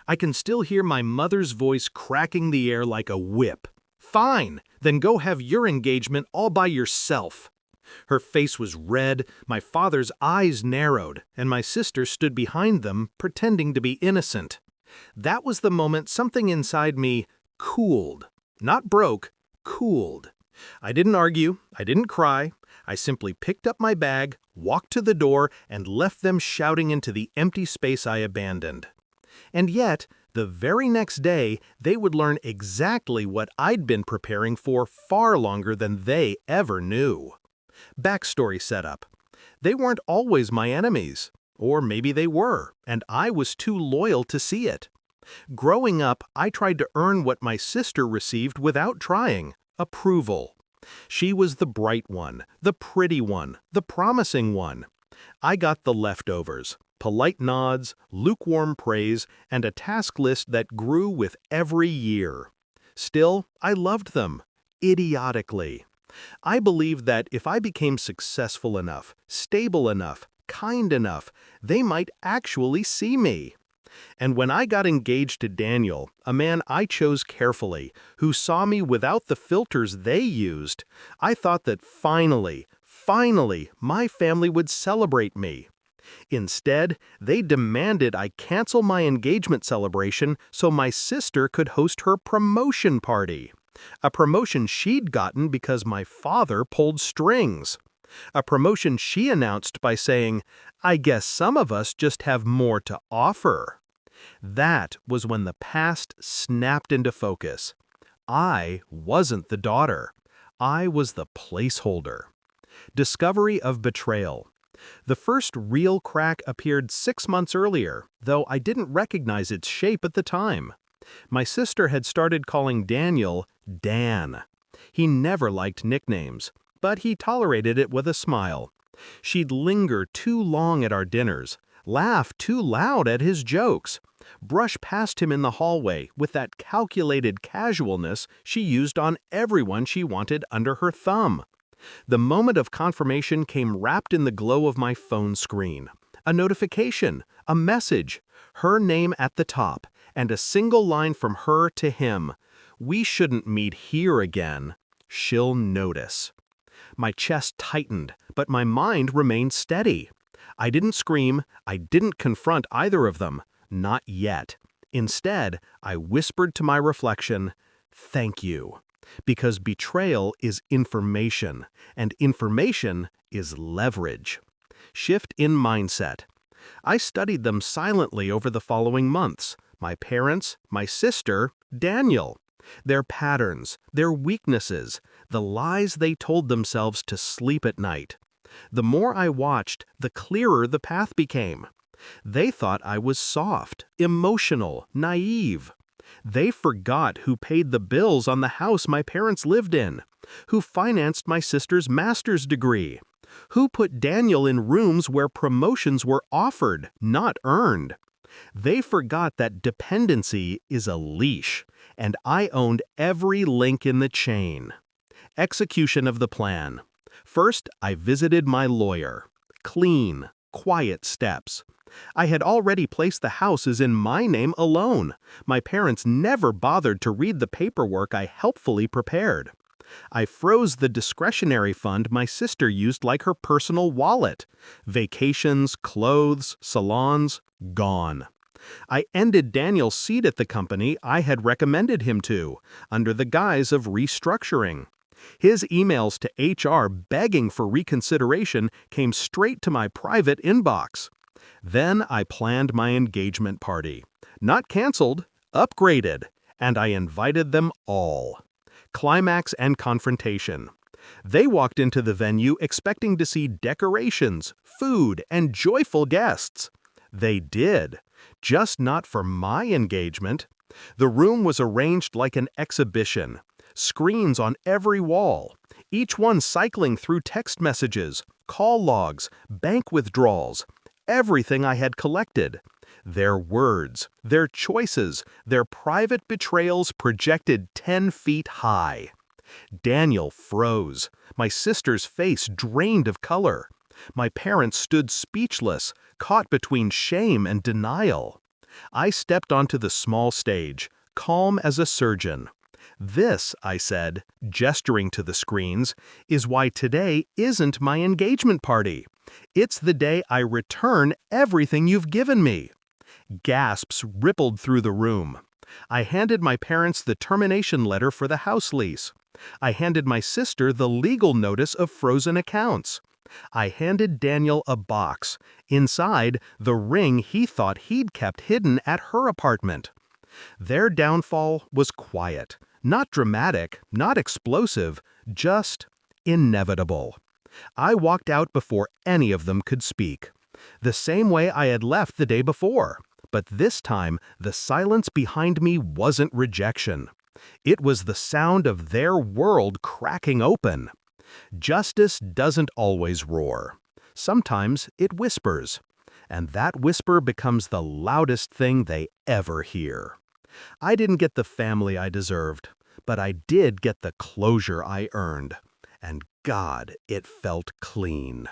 I can still hear my mother's voice cracking the air like a whip. "Fine, then go have your engagement all by yourself." Her face was red, my father's eyes narrowed, and my sister stood behind them, pretending to be innocent. That was the moment something inside me cooled. Not broke, cooled. I didn't argue, I didn't cry. I simply picked up my bag, walked to the door, and left them shouting into the empty space I abandoned. And yet, the very next day, they would learn exactly what I'd been preparing for far longer than they ever knew. Backstory setup. They weren't always my enemies. Or maybe they were, and I was too loyal to see it. Growing up, I tried to earn what my sister received without trying: approval. She was the bright one, the pretty one, the promising one. I got the leftovers: polite nods, lukewarm praise, and a task list that grew with every year. Still, I loved them. Idiotically. I believed that if I became successful enough, stable enough, kind enough, they might actually see me. And when I got engaged to Daniel, a man I chose carefully, who saw me without the filters they used, I thought that finally, my family would celebrate me. Instead, they demanded I cancel my engagement celebration so my sister could host her promotion party. A promotion she'd gotten because my father pulled strings. A promotion she announced by saying, "I guess some of us just have more to offer." That was when the past snapped into focus. I wasn't the daughter. I was the placeholder. Discovery of betrayal. The first real crack appeared 6 months earlier, though I didn't recognize its shape at the time. My sister had started calling Daniel Dan. He never liked nicknames, but he tolerated it with a smile. She'd linger too long at our dinners, laugh too loud at his jokes, brush past him in the hallway with that calculated casualness she used on everyone she wanted under her thumb. The moment of confirmation came wrapped in the glow of my phone screen. A notification, a message, her name at the top, and a single line from her to him: "We shouldn't meet here again. She'll notice." My chest tightened, but my mind remained steady. I didn't scream, I didn't confront either of them. Not yet. Instead, I whispered to my reflection, "Thank you." Because betrayal is information, and information is leverage. Shift in mindset. I studied them silently over the following months: my parents, my sister, Daniel. Their patterns, their weaknesses, the lies they told themselves to sleep at night. The more I watched, the clearer the path became. They thought I was soft, emotional, naive. They forgot who paid the bills on the house my parents lived in, who financed my sister's master's degree, who put Daniel in rooms where promotions were offered, not earned. They forgot that dependency is a leash, and I owned every link in the chain. Execution of the plan. First, I visited my lawyer. Clean, quiet steps. I had already placed the houses in my name alone. My parents never bothered to read the paperwork I helpfully prepared. I froze the discretionary fund my sister used like her personal wallet. Vacations, clothes, salons, gone. I ended Daniel's seat at the company I had recommended him to, under the guise of restructuring. His emails to HR begging for reconsideration came straight to my private inbox. Then I planned my engagement party. Not canceled, upgraded, and I invited them all. Climax and confrontation. They walked into the venue expecting to see decorations, food, and joyful guests. They did, just not for my engagement. The room was arranged like an exhibition. Screens on every wall, each one cycling through text messages, call logs, bank withdrawals, everything I had collected. Their words, their choices, their private betrayals projected 10 feet high. Daniel froze. My sister's face drained of color. My parents stood speechless, caught between shame and denial. I stepped onto the small stage, calm as a surgeon. This, I said, gesturing to the screens, is why today isn't my engagement party. It's the day I return everything you've given me. Gasps rippled through the room. I handed my parents the termination letter for the house lease. I handed my sister the legal notice of frozen accounts. I handed Daniel a box. Inside, the ring he thought he'd kept hidden at her apartment. Their downfall was quiet, not dramatic, not explosive, just inevitable. I walked out before any of them could speak. The same way I had left the day before. But this time, the silence behind me wasn't rejection. It was the sound of their world cracking open. Justice doesn't always roar. Sometimes it whispers. And that whisper becomes the loudest thing they ever hear. I didn't get the family I deserved, but I did get the closure I earned. And God, it felt clean.